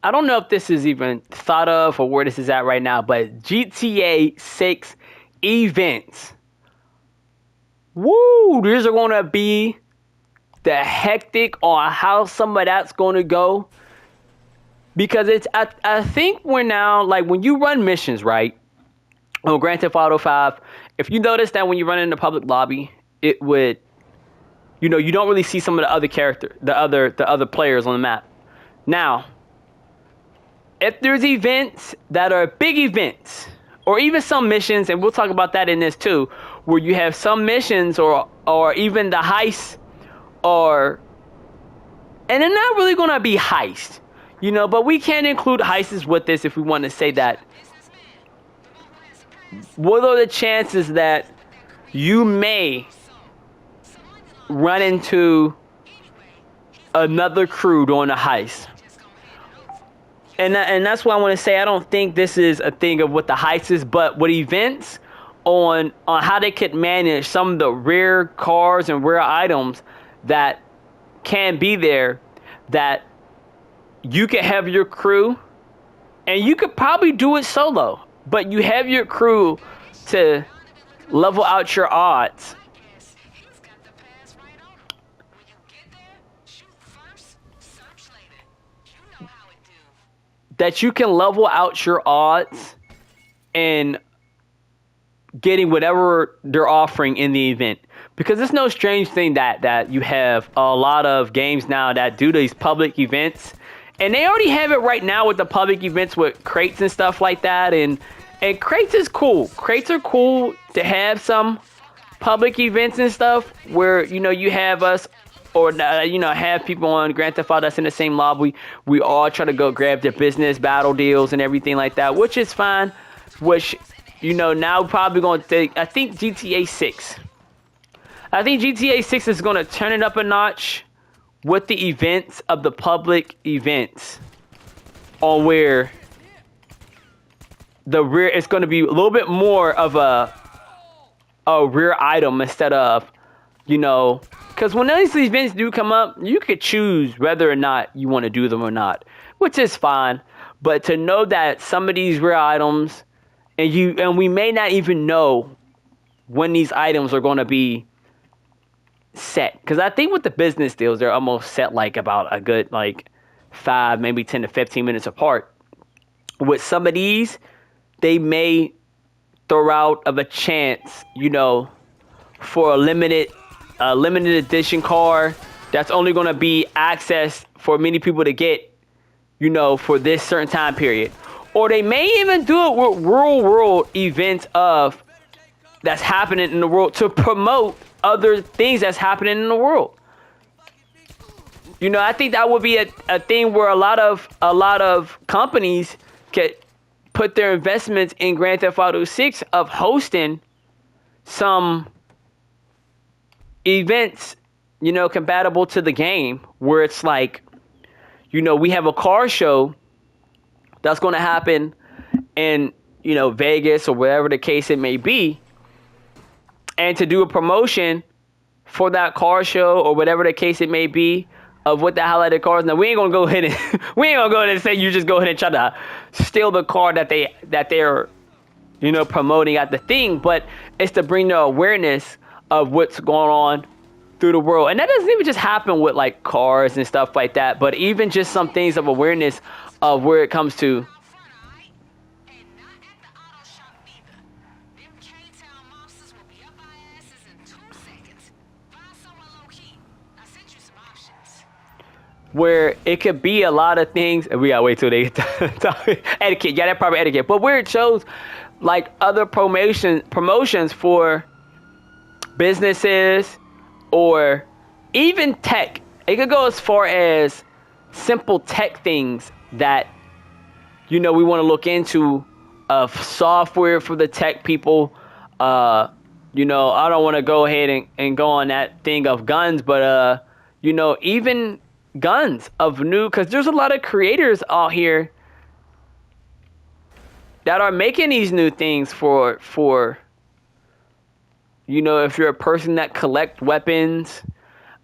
I don't know if this is even thought of or where this is at right now, but GTA 6 events. Woo! These are going to be the hectic on how some of that's going to go. Because I think we're now, like, when you run missions, right? On Grand Theft Auto 5, if you notice that when you run in the public lobby, it would, you don't really see some of the other players on the map. Now, if there's events that are big events, or even some missions, and we'll talk about that in this too, where you have some missions or even the heists, and they're not really going to be heists, but we can include heists with this if we want to say that. What are the chances that you may run into another crew during a heist? And that's why I want to say I don't think this is a thing of what the heist is, but what events on how they could manage some of the rare cars and rare items that can be there, that you could have your crew, and you could probably do it solo, but you have your crew to level out your odds. That you can level out your odds in getting whatever they're offering in the event. Because it's no strange thing that you have a lot of games now that do these public events. And they already have it right now with the public events with crates and stuff like that. And crates is cool. Crates are cool to have some public events and stuff where, you have us, or, have people on Grand Theft Auto that's in the same lobby. We all try to go grab their business battle deals and everything like that, which is fine. Which, now probably going to take, I think GTA 6. I think GTA 6 is going to turn it up a notch with the events of the public events, on where the rear, it's going to be a little bit more of a rear item instead of, because when these events do come up, you could choose whether or not you want to do them or not, which is fine. But to know that some of these rare items, and we may not even know when these items are going to be set, because I think with the business deals, they're almost set like about a good 5, maybe 10 to 15 minutes apart. With some of these, they may throw out of a chance, for a limited edition car that's only going to be accessed for many people to get, for this certain time period. Or they may even do it with real world events that's happening in the world to promote other things that's happening in the world. I think that would be a thing where a lot of companies could put their investments in Grand Theft Auto 6 of hosting some events, compatible to the game, where it's like, we have a car show that's going to happen in, Vegas or wherever the case it may be. And to do a promotion for that car show or whatever the case it may be of what the highlighted cars. Now we ain't gonna go ahead and say you just go ahead and try to steal the car that they're promoting at the thing, but it's to bring the awareness of what's going on through the world. And that doesn't even just happen with cars and stuff like that, but even just some things of awareness of where it comes to where it could be a lot of things, and we gotta wait till they get to etiquette. Yeah, that probably etiquette. But where it shows other promotions for businesses or even tech. It could go as far as simple tech things that we want to look into, of software for the tech people. I don't want to go ahead and go on that thing of guns, but even guns of new, because there's a lot of creators out here that are making these new things for if you're a person that collect weapons,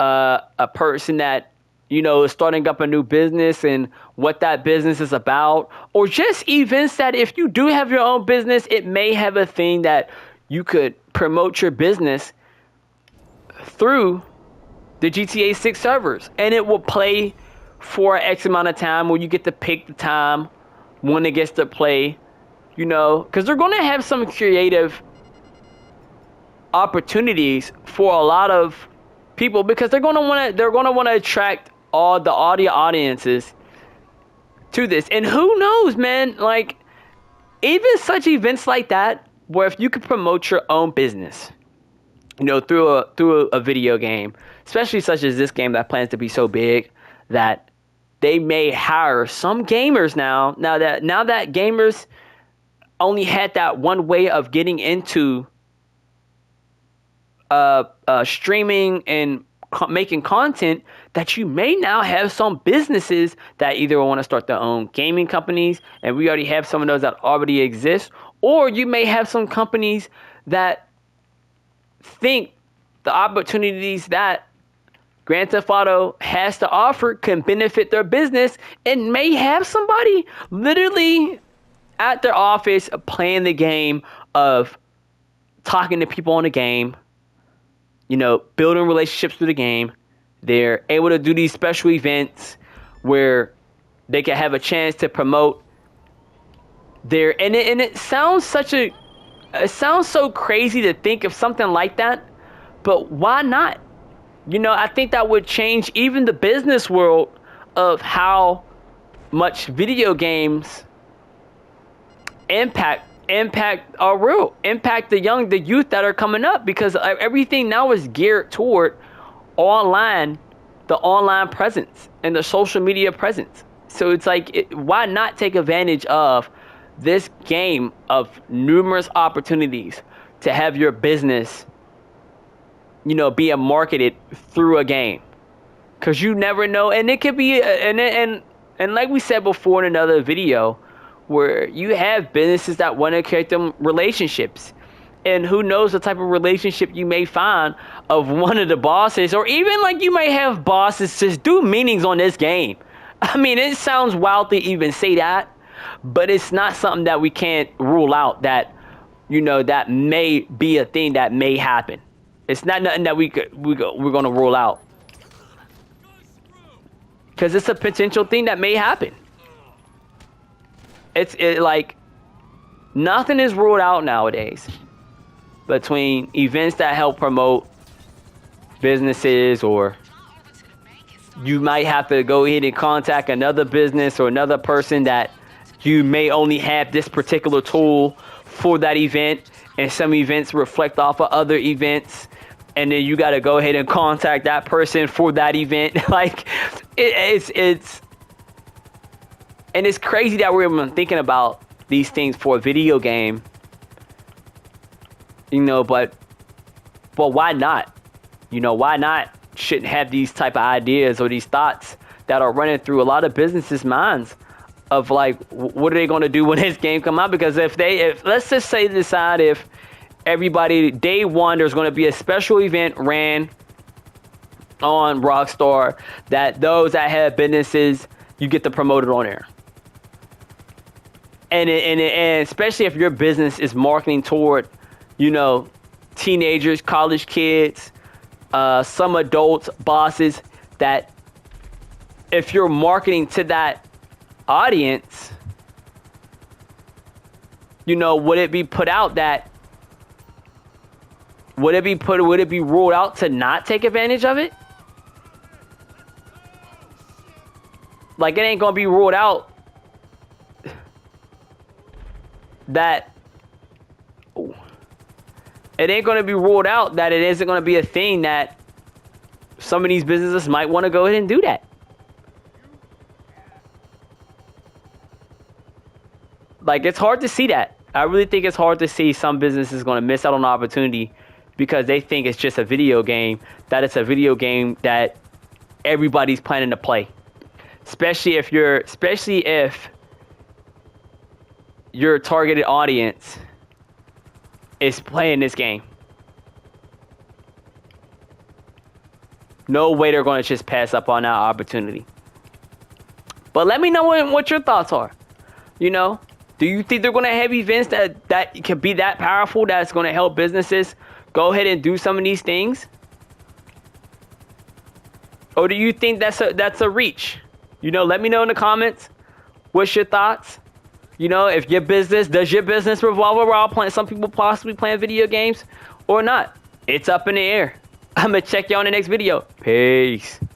a person that you know, starting up a new business and what that business is about, or just events that if you do have your own business, it may have a thing that you could promote your business through the GTA 6 servers, and it will play for X amount of time, where you get to pick the time when it gets to play, you know, because they're going to have some creative opportunities for a lot of people, because they're going to want to attract all the audiences to this. And who knows, man, like even such events like that, where if you could promote your own business, you know, through a video game, especially such as this game that plans to be so big that they may hire some gamers now that gamers only had that one way of getting into streaming and making content, that you may now have some businesses that either want to start their own gaming companies, and we already have some of those that already exist, or you may have some companies that think the opportunities that Grand Theft Auto has to offer can benefit their business, and may have somebody literally at their office playing the game of talking to people in the game, you know, building relationships through the game. They're able to do these special events where they can have a chance to promote their, and it sounds so crazy to think of something like that, but why not? You know, I think that would change even the business world of how much video games impact the youth that are coming up, because everything now is geared toward the online presence and the social media presence. So it's like, why not take advantage of this game of numerous opportunities to have your business, you know, be marketed through a game? Because you never know, and it could be, and like we said before in another video, where you have businesses that want to create them relationships, and who knows the type of relationship you may find of one of the bosses, or even like you may have bosses just do meetings on this game. I mean, it sounds wild to even say that, but it's not something that we can't rule out, that, you know, that may be a thing that may happen. It's not nothing that we're going to rule out, because it's a potential thing that may happen. It's like nothing is ruled out nowadays between events that help promote businesses, or you might have to go ahead and contact another business or another person that you may only have this particular tool for that event, and some events reflect off of other events, and then you got to go ahead and contact that person for that event. Like it's and it's crazy that we're even thinking about these things for a video game, you know, but why not? You know, why not? Shouldn't have these type of ideas or these thoughts that are running through a lot of businesses' minds of like, what are they going to do when this game come out? Because if let's just say decide, if everybody day one, there's going to be a special event ran on Rockstar, that those that have businesses, you get to promote it on there. And especially if your business is marketing toward, you know, teenagers, college kids, some adults, bosses, that if you're marketing to that audience, you know, would it be ruled out to not take advantage of it? Like, it ain't gonna be ruled out that it isn't going to be a thing that some of these businesses might want to go ahead and do that. Like, it's hard to see that. I really think it's hard to see some businesses going to miss out on the opportunity because they think it's just a video game, that it's a video game that everybody's planning to play. Especially if your targeted audience is playing this game. No way they're going to just pass up on that opportunity. But let me know what your thoughts are. You know, do you think they're going to have events that could be that powerful, that's going to help businesses go ahead and do some of these things? Or do you think that's a reach? You know, let me know in the comments. What's your thoughts? You know, if does your business revolve around some people possibly playing video games or not? It's up in the air. I'm going to check you on the next video. Peace.